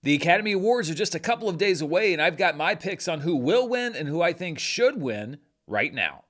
The Academy Awards are just a couple of days away, and I've got my picks on who will win and who I think should win right now.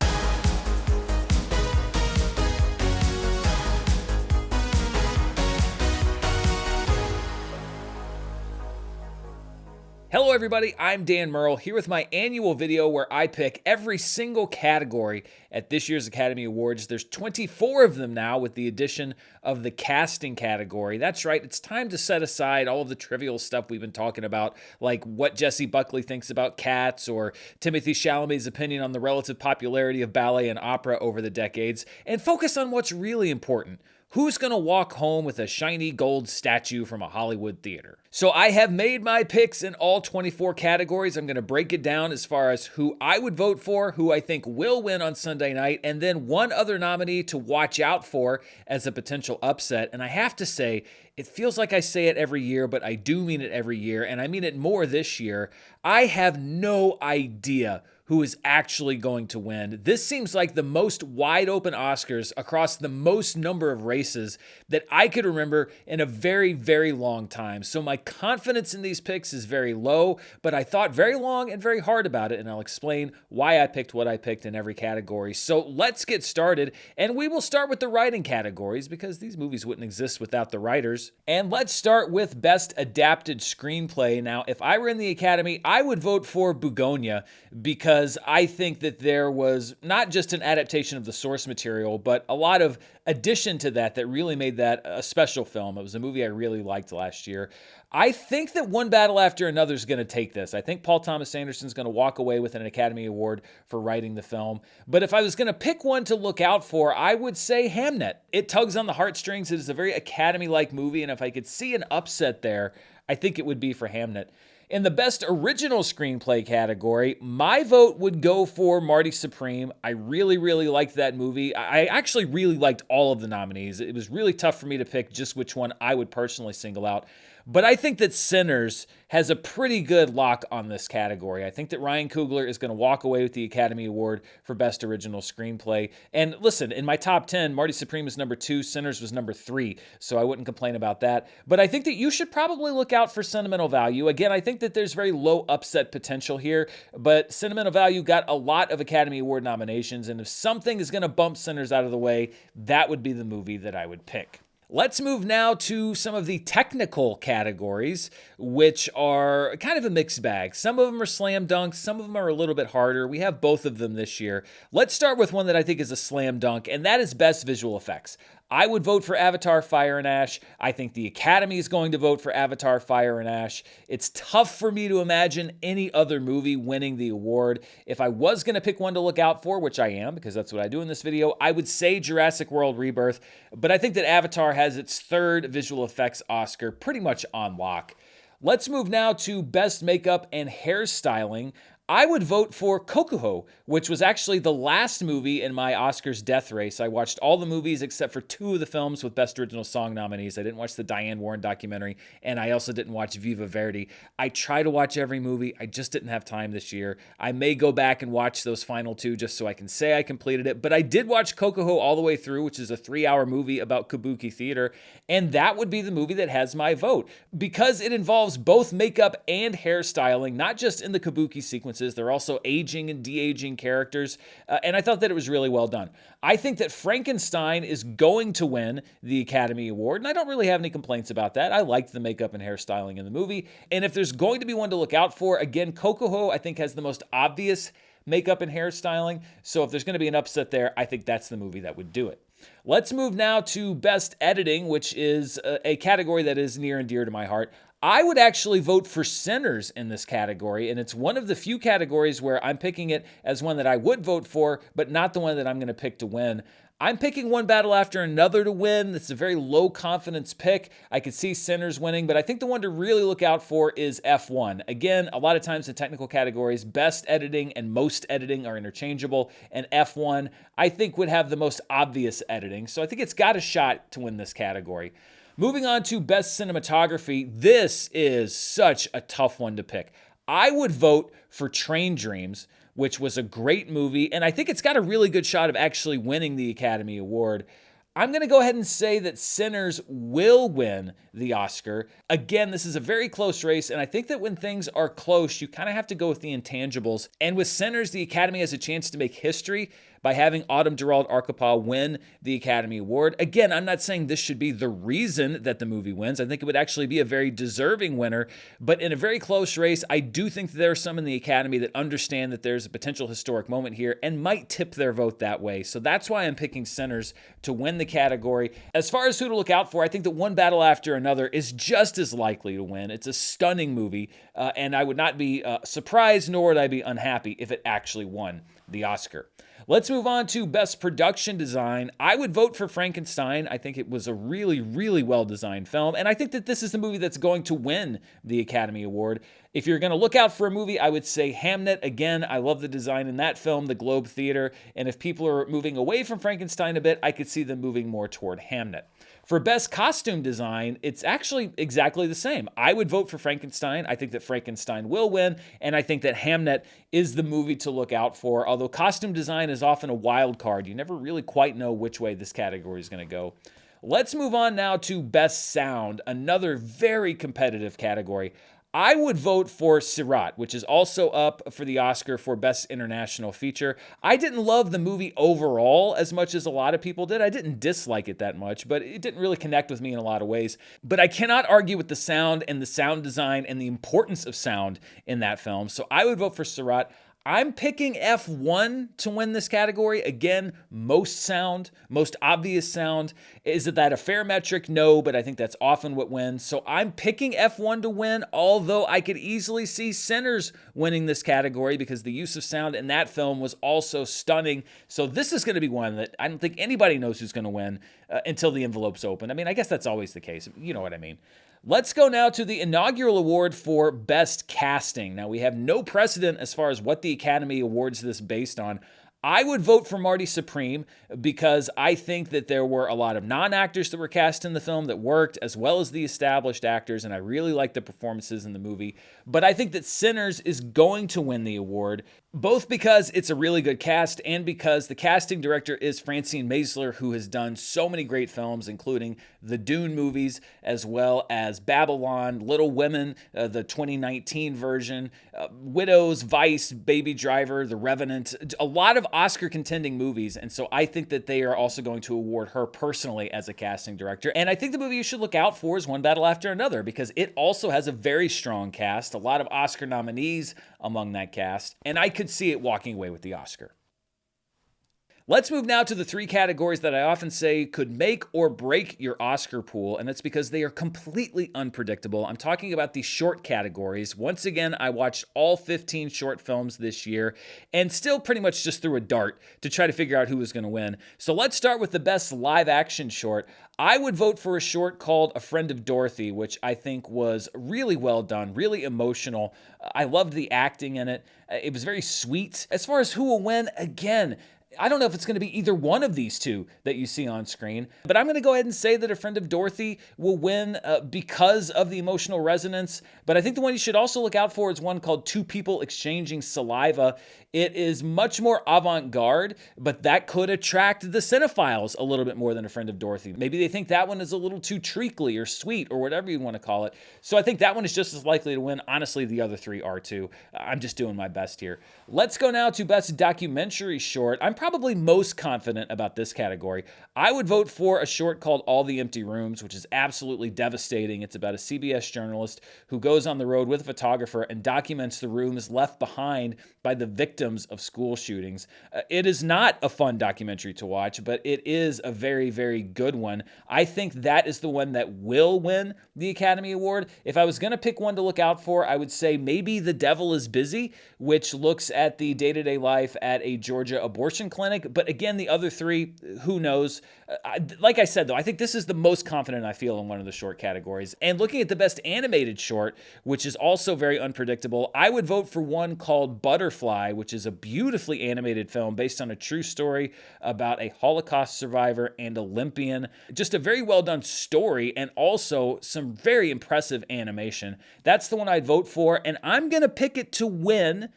Hello everybody, I'm Dan Murrell here with my annual video where I pick every single category at this year's Academy Awards. There's 24 of them now with the addition of the casting category. That's right, it's time to set aside all of the trivial stuff we've been talking about, like what Jessie Buckley thinks about Cats or Timothée Chalamet's opinion on the relative popularity of ballet and opera over the decades, and focus on what's really important. Who's going to walk home with a shiny gold statue from a Hollywood theater? So I have made my picks in all 24 categories. I'm going to break it down as far as who I would vote for, who I think will win on Sunday night, and then one other nominee to watch out for as a potential upset. And I have to say, it feels like I say it every year, but I do mean it every year, and I mean it more this year. I have no idea who is actually going to win. This seems like the most wide open Oscars across the most number of races that I could remember in a very, very long time. So my confidence in these picks is very low, but I thought very long and very hard about it, and I'll explain why I picked what I picked in every category. So let's get started, and we will start with the writing categories because these movies wouldn't exist without the writers. And let's start with Best Adapted Screenplay. Now, if I were in the Academy, I would vote for Begonia because I think that there was not just an adaptation of the source material, but a lot of addition to that really made that a special film. It was a movie I really liked last year. I think that One Battle After Another is going to take this. I think Paul Thomas Anderson is going to walk away with an Academy Award for writing the film. But if I was going to pick one to look out for, I would say Hamnet. It tugs on the heartstrings. It is a very Academy-like movie, and if I could see an upset there, I think it would be for Hamnet. In the Best Original Screenplay category, my vote would go for Marty Supreme. I really, really liked that movie. I actually really liked all of the nominees. It was really tough for me to pick just which one I would personally single out. But I think that Sinners has a pretty good lock on this category. I think that Ryan Coogler is going to walk away with the Academy Award for Best Original Screenplay. And listen, in my top 10, Marty Supreme is number 2, Sinners was number 3, so I wouldn't complain about that. But I think that you should probably look out for Sentimental Value. Again, I think that there's very low upset potential here, but Sentimental Value got a lot of Academy Award nominations, and if something is going to bump Sinners out of the way, that would be the movie that I would pick. Let's move now to some of the technical categories, which are kind of a mixed bag. Some of them are slam dunks, some of them are a little bit harder. We have both of them this year. Let's start with one that I think is a slam dunk, and that is Best Visual Effects. I would vote for Avatar, Fire and Ash. I think the Academy is going to vote for Avatar, Fire and Ash. It's tough for me to imagine any other movie winning the award. If I was going to pick one to look out for, which I am, because that's what I do in this video, I would say Jurassic World Rebirth, but I think that Avatar has its third visual effects Oscar pretty much on lock. Let's move now to Best Makeup and Hairstyling. I would vote for Kokuho, which was actually the last movie in my Oscars death race. I watched all the movies except for 2 of the films with Best Original Song nominees. I didn't watch the Diane Warren documentary, and I also didn't watch Viva Verdi. I try to watch every movie. I just didn't have time this year. I may go back and watch those final 2 just so I can say I completed it, but I did watch Kokuho all the way through, which is a 3-hour movie about kabuki theater, and that would be the movie that has my vote because it involves both makeup and hairstyling, not just in the kabuki sequence. They're also aging and de-aging characters, and I thought that it was really well done. I think that Frankenstein is going to win the Academy Award, and I don't really have any complaints about that. I liked the makeup and hairstyling in the movie, and if there's going to be one to look out for, again, Kokuho I think has the most obvious makeup and hairstyling, so if there's going to be an upset there, I think that's the movie that would do it. Let's move now to Best Editing, which is a category that is near and dear to my heart. I would actually vote for Sinners in this category, and it's one of the few categories where I'm picking it as one that I would vote for, but not the one that I'm going to pick to win. I'm picking One Battle After Another to win. It's a very low confidence pick. I could see Sinners winning, but I think the one to really look out for is F1. Again, a lot of times in technical categories, best editing and most editing are interchangeable, and F1, I think, would have the most obvious editing, so I think it's got a shot to win this category. Moving on to Best Cinematography, this is such a tough one to pick. I would vote for Train Dreams, which was a great movie, and I think it's got a really good shot of actually winning the Academy Award. I'm going to go ahead and say that Sinners will win the Oscar. Again, this is a very close race, and I think that when things are close, you kind of have to go with the intangibles. And with Sinners, the Academy has a chance to make history by having Autumn Gerald Arkapaw win the Academy Award. Again, I'm not saying this should be the reason that the movie wins. I think it would actually be a very deserving winner, but in a very close race, I do think that there are some in the Academy that understand that there's a potential historic moment here and might tip their vote that way. So that's why I'm picking Sinners to win the category. As far as who to look out for, I think that One Battle After Another is just as likely to win. It's a stunning movie, and I would not be surprised, nor would I be unhappy if it actually won the Oscar. Let's move on to Best Production Design. I would vote for Frankenstein. I think it was a really, really well-designed film, and I think that this is the movie that's going to win the Academy Award. If you're going to look out for a movie, I would say Hamnet. Again, I love the design in that film, the Globe Theater, and if people are moving away from Frankenstein a bit, I could see them moving more toward Hamnet. For Best Costume Design, it's actually exactly the same. I would vote for Frankenstein. I think that Frankenstein will win, and I think that Hamnet is the movie to look out for, although costume design is often a wild card. You never really quite know which way this category is going to go. Let's move on now to Best Sound, another very competitive category. I would vote for Sirat, which is also up for the Oscar for Best International Feature. I didn't love the movie overall as much as a lot of people did. I didn't dislike it that much, but it didn't really connect with me in a lot of ways. But I cannot argue with the sound and the sound design and the importance of sound in that film. So I would vote for Sirat. I'm picking F1 to win this category. Again, most sound, most obvious sound. Is that a fair metric? No, but I think that's often what wins. So I'm picking F1 to win, although I could easily see Sinners winning this category because the use of sound in that film was also stunning. So this is going to be one that I don't think anybody knows who's going to win until the envelope's open. I mean, I guess that's always the case. You know what I mean. Let's go now to the inaugural award for Best Casting. Now, we have no precedent as far as what the Academy awards this based on. I would vote for Marty Supreme because I think that there were a lot of non-actors that were cast in the film that worked, as well as the established actors, and I really like the performances in the movie. But I think that Sinners is going to win the award, both because it's a really good cast and because the casting director is Francine Maisler, who has done so many great films, including the Dune movies, as well as Babylon, Little Women, the 2019 version, Widows, Vice, Baby Driver, The Revenant, a lot of Oscar contending movies. And so I think that they are also going to award her personally as a casting director. And I think the movie you should look out for is One Battle After Another because it also has a very strong cast, a lot of Oscar nominees among that cast, and I could see it walking away with the Oscar. Let's move now to the three categories that I often say could make or break your Oscar pool, and that's because they are completely unpredictable. I'm talking about the short categories. Once again, I watched all 15 short films this year and still pretty much just threw a dart to try to figure out who was going to win. So let's start with the best live action short. I would vote for a short called A Friend of Dorothy, which I think was really well done, really emotional. I loved the acting in it. It was very sweet. As far as who will win, again, I don't know if it's going to be either one of these two that you see on screen, but I'm going to go ahead and say that A Friend of Dorothy will win because of the emotional resonance. But I think the one you should also look out for is one called Two People Exchanging Saliva. It is much more avant-garde, but that could attract the cinephiles a little bit more than A Friend of Dorothy. Maybe they think that one is a little too treacly or sweet or whatever you want to call it. So I think that one is just as likely to win. Honestly, the other three are too. I'm just doing my best here. Let's go now to Best Documentary Short. I'm probably most confident about this category. I would vote for a short called All the Empty Rooms, which is absolutely devastating. It's about a CBS journalist who goes on the road with a photographer and documents the rooms left behind by the victims of school shootings. It is not a fun documentary to watch, but it is a very, very good one. I think that is the one that will win the Academy Award. If I was going to pick one to look out for, I would say maybe The Devil is Busy, which looks at the day-to-day life at a Georgia abortion clinic. But again, the other three, who knows? Like I said, though, I think this is the most confident I feel in one of the short categories. And looking at the best animated short, which is also very unpredictable, I would vote for one called Butterfly, which is a beautifully animated film based on a true story about a Holocaust survivor and Olympian. Just a very well done story and also some very impressive animation. That's the one I'd vote for, and I'm going to pick it to win,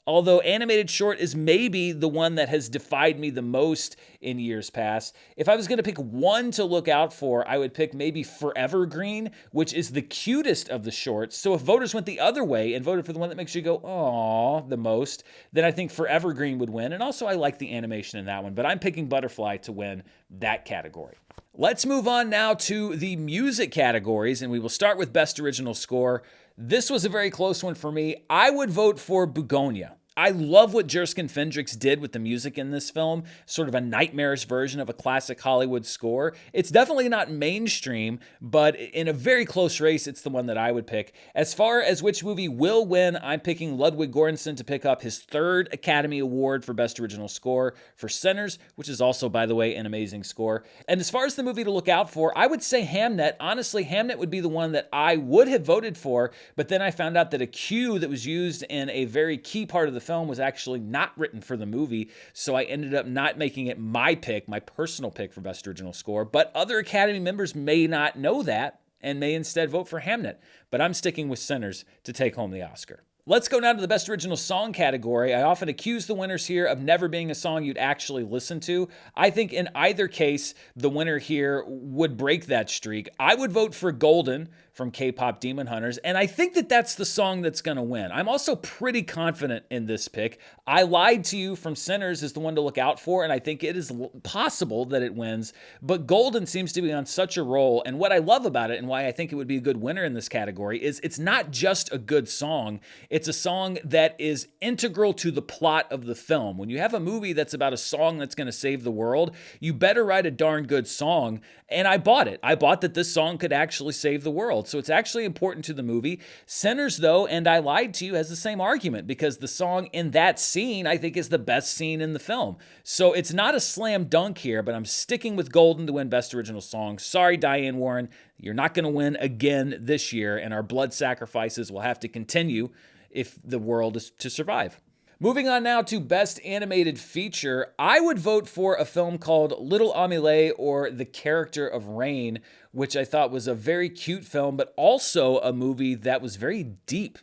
although animated short is maybe the one that has defied me the most in years past. If I was going to pick one to look out for, I would pick maybe Forever Green, which is the cutest of the shorts. So if voters went the other way and voted for the one that makes you go, "Aw," the most, then I think Forever Green would win. And also, I like the animation in that one, but I'm picking Butterfly to win that category. Let's move on now to the music categories, and we will start with Best Original Score. This was a very close one for me. I would vote for Begonia. I love what Jerskin Fendrix did with the music in this film, sort of a nightmarish version of a classic Hollywood score. It's definitely not mainstream, but in a very close race, it's the one that I would pick. As far as which movie will win, I'm picking Ludwig Göransson to pick up his 3rd Academy Award for Best Original Score for Sinners, which is also, by the way, an amazing score. And as far as the movie to look out for, I would say Hamnet. Honestly, Hamnet would be the one that I would have voted for, but then I found out that a cue that was used in a very key part of the film was actually not written for the movie, so I ended up not making it my pick, my personal pick for Best Original Score. But other Academy members may not know that and may instead vote for Hamnet. But I'm sticking with Sinners to take home the Oscar. Let's go now to the Best Original Song category. I often accuse the winners here of never being a song you'd actually listen to. I think in either case, the winner here would break that streak. I would vote for Golden from K-Pop Demon Hunters, and I think that that's the song that's going to win. I'm also pretty confident in this pick. I Lied to You from Sinners is the one to look out for, and I think it is possible that it wins, but Golden seems to be on such a roll, and what I love about it and why I think it would be a good winner in this category is it's not just a good song, it's a song that is integral to the plot of the film. When you have a movie that's about a song that's going to save the world, you better write a darn good song, and I bought it. I bought that this song could actually save the world. So it's actually important to the movie. Sinners, though, and I Lied to You has the same argument because the song in that scene, I think, is the best scene in the film. So it's not a slam dunk here, but I'm sticking with Golden to win Best Original Song. Sorry, Diane Warren, you're not going to win again this year, and our blood sacrifices will have to continue if the world is to survive. Moving on now to Best Animated Feature, I would vote for a film called Little Amelie or The Character of Rain, which I thought was a very cute film, but also a movie that was very deep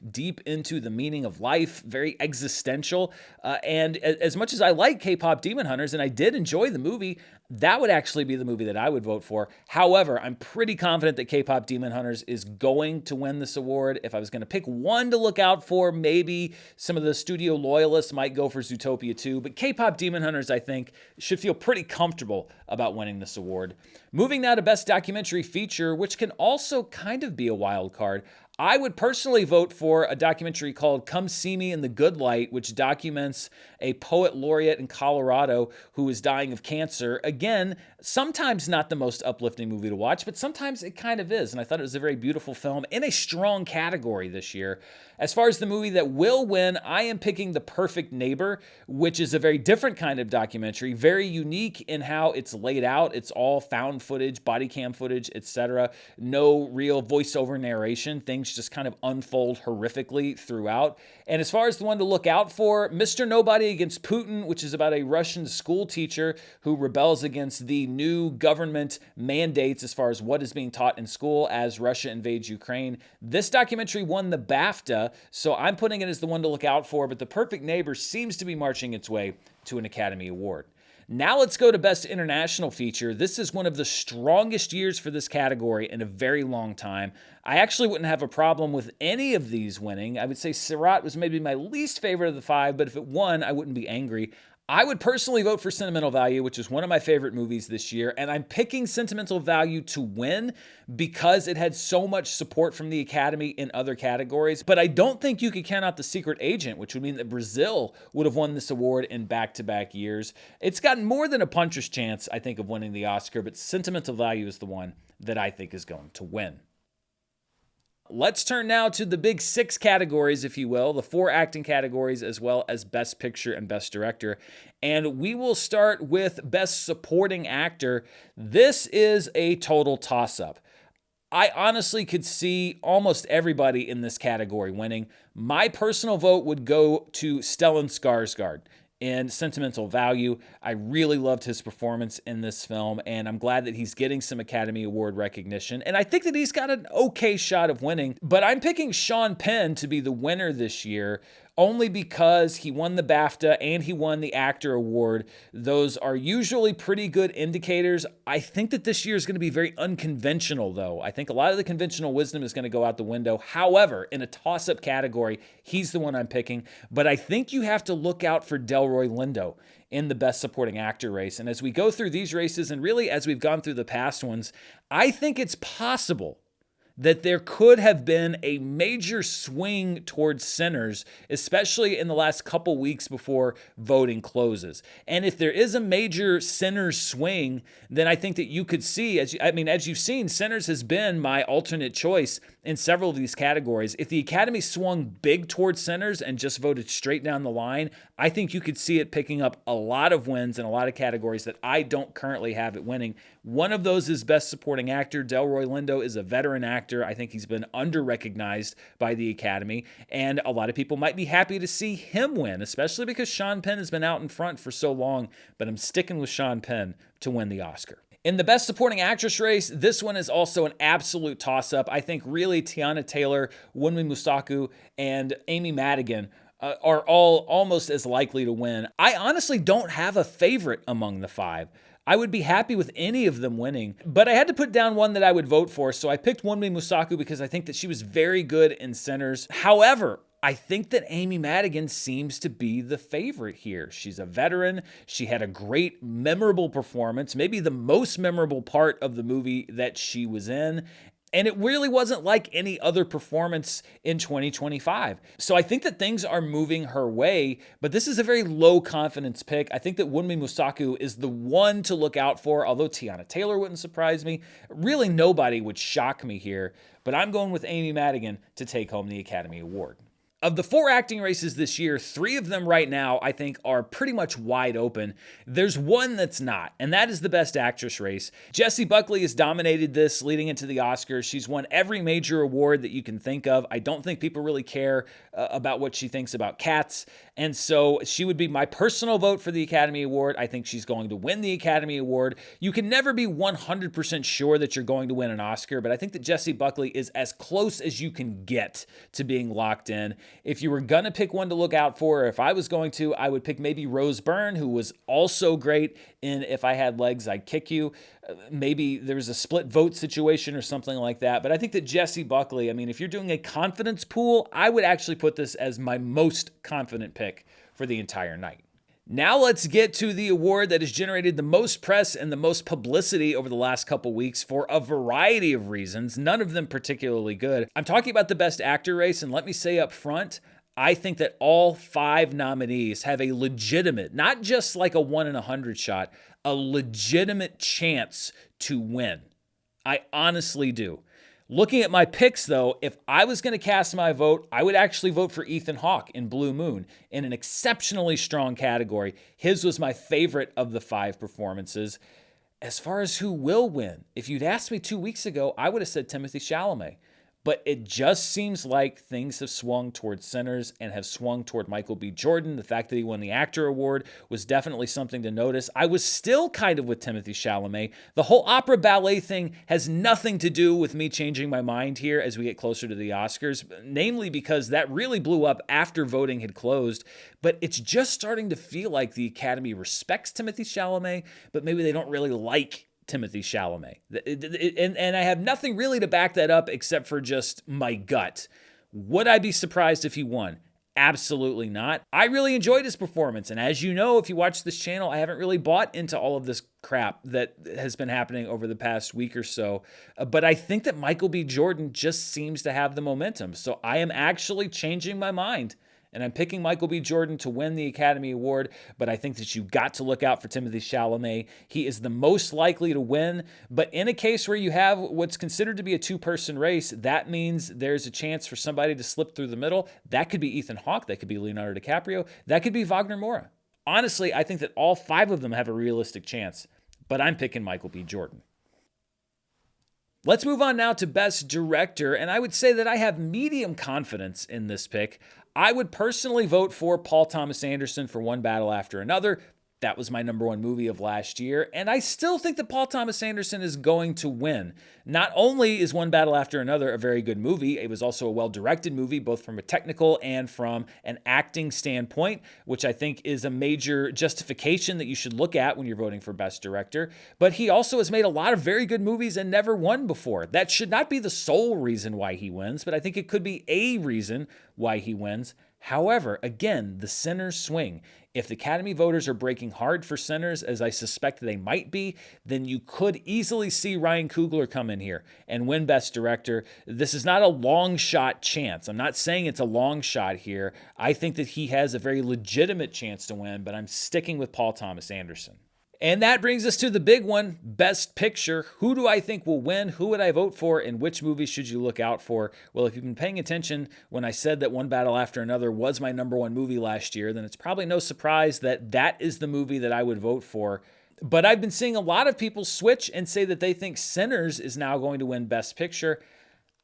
into the meaning of life, very existential. And as much as I like K-Pop Demon Hunters, and I did enjoy the movie, that would actually be the movie that I would vote for. However, I'm pretty confident that K-Pop Demon Hunters is going to win this award. If I was going to pick one to look out for, maybe some of the studio loyalists might go for Zootopia 2, but K-Pop Demon Hunters, I think, should feel pretty comfortable about winning this award. Moving now to Best Documentary Feature, which can also kind of be a wild card. I would personally vote for a documentary called Come See Me in the Good Light, which documents a poet laureate in Colorado who is dying of cancer. Again, sometimes not the most uplifting movie to watch, but sometimes it kind of is. And I thought it was a very beautiful film in a strong category this year. As far as the movie that will win, I am picking The Perfect Neighbor, which is a very different kind of documentary, very unique in how it's laid out. It's all found footage, body cam footage, etc. No real voiceover narration. Things just kind of unfold horrifically throughout. And as far as the one to look out for, Mr. Nobody Against Putin, which is about a Russian school teacher who rebels against the new government mandates as far as what is being taught in school as Russia invades Ukraine. This documentary won the BAFTA, so I'm putting it as the one to look out for, but The Perfect Neighbor seems to be marching its way to an Academy Award. Now let's go to Best International Feature. This is one of the strongest years for this category in a very long time. I actually wouldn't have a problem with any of these winning. I would say Sirat was maybe my least favorite of the 5, but if it won, I wouldn't be angry. I would personally vote for Sentimental Value, which is one of my favorite movies this year, and I'm picking Sentimental Value to win because it had so much support from the Academy in other categories. But I don't think you could count out The Secret Agent, which would mean that Brazil would have won this award in back-to-back years. It's gotten more than a puncher's chance, I think, of winning the Oscar, but Sentimental Value is the one that I think is going to win. Let's turn now to the big 6 categories, if you will, the 4 acting categories, as well as Best Picture and Best Director. And we will start with Best Supporting Actor. This is a total toss-up. I honestly could see almost everybody in this category winning. My personal vote would go to Stellan Skarsgård in Sentimental Value. I really loved his performance in this film, and I'm glad that he's getting some Academy Award recognition. And I think that he's got an okay shot of winning, but I'm picking Sean Penn to be the winner this year. only because he won the BAFTA and he won the actor award. Those are usually pretty good indicators. I think that this year is going to be very unconventional, though. I think a lot of the conventional wisdom is going to go out the window. However, in a toss-up category, he's the one I'm picking. But I think you have to look out for Delroy Lindo in the Best Supporting Actor race. And as we go through these races, and really as we've gone through the past ones, I think it's possible that there could have been a major swing towards Sinners, especially in the last couple weeks before voting closes. And if there is a major Sinners swing, then I think that you could see, as you've seen, Sinners has been my alternate choice in several of these categories. If the Academy swung big towards Sinners and just voted straight down the line, I think you could see it picking up a lot of wins in a lot of categories that I don't currently have it winning. One of those is Best Supporting Actor. Delroy Lindo is a veteran actor. I think he's been under-recognized by the Academy, and a lot of people might be happy to see him win, especially because Sean Penn has been out in front for so long, but I'm sticking with Sean Penn to win the Oscar. In the Best Supporting Actress race, this one is also an absolute toss-up. I think really Tiana Taylor, Wunmi Mosaku, and Amy Madigan are all almost as likely to win. I honestly don't have a favorite among the five. I would be happy with any of them winning, but I had to put down one that I would vote for, so I picked Wunmi Mosaku because I think that she was very good in Sinners. However, I think that Amy Madigan seems to be the favorite here. She's a veteran. She had a great, memorable performance, maybe the most memorable part of the movie that she was in. And it really wasn't like any other performance in 2025. So I think that things are moving her way, but this is a very low confidence pick. I think that Wunmi Mosaku is the one to look out for, although Tiana Taylor wouldn't surprise me. Really nobody would shock me here, but I'm going with Amy Madigan to take home the Academy Award. Of the 4 acting races this year, 3 of them right now I think are pretty much wide open. There's one that's not, and that is the Best Actress race. Jessie Buckley has dominated this leading into the Oscars. She's won every major award that you can think of. I don't think people really care about what she thinks about Cats, and so she would be my personal vote for the Academy Award. I think she's going to win the Academy Award. You can never be 100% sure that you're going to win an Oscar, but I think that Jessie Buckley is as close as you can get to being locked in. If you were going to pick one to look out for, or if I was going to, I would pick maybe Rose Byrne, who was also great in If I Had Legs, I'd Kick You. Maybe there was a split vote situation or something like that. But I think that Jessie Buckley, if you're doing a confidence pool, I would actually put this as my most confident pick for the entire night. Now let's get to the award that has generated the most press and the most publicity over the last couple weeks for a variety of reasons, none of them particularly good. I'm talking about the Best Actor race, and let me say up front, I think that all 5 nominees have a legitimate, not just like a 1 in 100 shot, a legitimate chance to win. I honestly do. Looking at my picks, though, if I was going to cast my vote, I would actually vote for Ethan Hawke in Blue Moon in an exceptionally strong category. His was my favorite of the 5 performances. As far as who will win, if you'd asked me 2 weeks ago, I would have said Timothée Chalamet. But it just seems like things have swung towards Sinners and have swung toward Michael B. Jordan. The fact that he won the Actor Award was definitely something to notice. I was still kind of with Timothée Chalamet. The whole opera ballet thing has nothing to do with me changing my mind here as we get closer to the Oscars, namely because that really blew up after voting had closed. But it's just starting to feel like the Academy respects Timothée Chalamet, but maybe they don't really like Timothée Chalamet. And I have nothing really to back that up except for just my gut. Would I be surprised if he won? Absolutely not. I really enjoyed his performance. And as you know, if you watch this channel, I haven't really bought into all of this crap that has been happening over the past week or so. But I think that Michael B. Jordan just seems to have the momentum. So I am actually changing my mind. And I'm picking Michael B. Jordan to win the Academy Award, but I think that you've got to look out for Timothée Chalamet. He is the most likely to win, but in a case where you have what's considered to be a 2-person race, that means there's a chance for somebody to slip through the middle. That could be Ethan Hawke, that could be Leonardo DiCaprio, that could be Wagner Moura. Honestly, I think that all 5 of them have a realistic chance, but I'm picking Michael B. Jordan. Let's move on now to Best Director, and I would say that I have medium confidence in this pick. I would personally vote for Paul Thomas Anderson for One Battle After Another. That was my number one movie of last year, and I still think that Paul Thomas Anderson is going to win. Not only is One Battle After Another a very good movie, it was also a well-directed movie, both from a technical and from an acting standpoint, which I think is a major justification that you should look at when you're voting for Best Director. But he also has made a lot of very good movies and never won before. That should not be the sole reason why he wins, but I think it could be a reason why he wins. However, again, the Sinners swing. If the Academy voters are breaking hard for Sinners, as I suspect they might be, then you could easily see Ryan Coogler come in here and win Best Director. This is not a long shot chance. I'm not saying it's a long shot here. I think that he has a very legitimate chance to win, but I'm sticking with Paul Thomas Anderson. And that brings us to the big one, Best Picture. Who do I think will win? Who would I vote for? And which movie should you look out for? Well, if you've been paying attention when I said that One Battle After Another was my number one movie last year, then it's probably no surprise that that is the movie that I would vote for. But I've been seeing a lot of people switch and say that they think Sinners is now going to win Best Picture.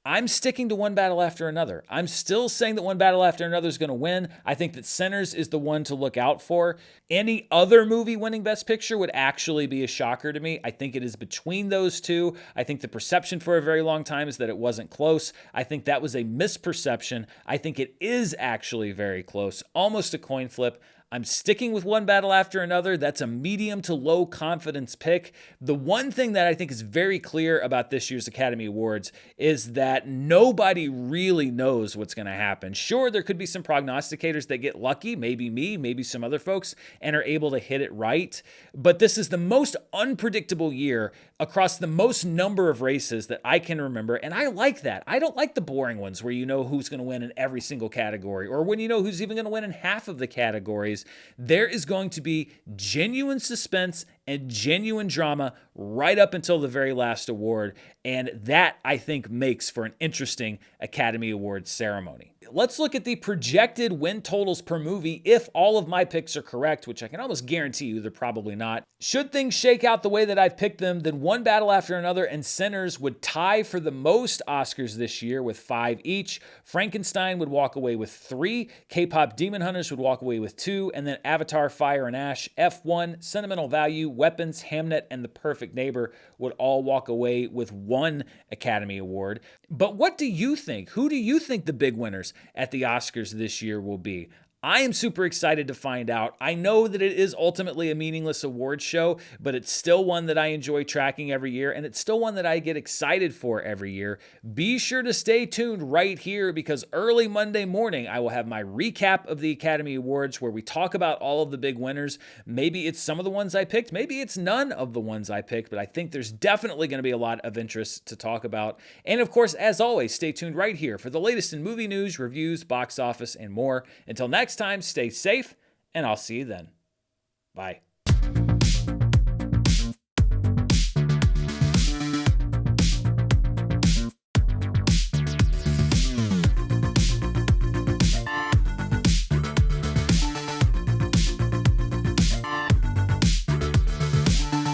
I'm sticking to One Battle After Another. I'm still saying that One Battle After Another is going to win. I think that Sinners is the one to look out for. Any other movie winning Best Picture would actually be a shocker to me. I think it is between those two. I think the perception for a very long time is that it wasn't close. I think that was a misperception. I think it is actually very close, almost a coin flip. I'm sticking with One Battle After Another. That's a medium to low confidence pick. The one thing that I think is very clear about this year's Academy Awards is that nobody really knows what's going to happen. Sure, there could be some prognosticators that get lucky, maybe me, maybe some other folks, and are able to hit it right. But this is the most unpredictable year across the most number of races that I can remember. And I like that. I don't like the boring ones where you know who's going to win in every single category, or when you know who's even going to win in half of the categories. There is going to be genuine suspense and genuine drama right up until the very last award. And that, I think, makes for an interesting Academy Awards ceremony. Let's look at the projected win totals per movie if all of my picks are correct, which I can almost guarantee you they're probably not. Should things shake out the way that I've picked them, then One Battle After Another and Sinners would tie for the most Oscars this year with 5 each. Frankenstein would walk away with 3. K-Pop Demon Hunters would walk away with 2. And then Avatar, Fire and Ash, F1, Sentimental Value, Weapons, Hamnet, and The Perfect Neighbor would all walk away with 1 Academy Award. But what do you think? Who do you think the big winners at the Oscars this year will be? I am super excited to find out. I know that it is ultimately a meaningless award show, but it's still one that I enjoy tracking every year, and it's still one that I get excited for every year. Be sure to stay tuned right here, because early Monday morning, I will have my recap of the Academy Awards where we talk about all of the big winners. Maybe it's some of the ones I picked, maybe it's none of the ones I picked, but I think there's definitely going to be a lot of interest to talk about. And of course, as always, stay tuned right here for the latest in movie news, reviews, box office, and more. Until next time, stay safe, and I'll see you then. Bye.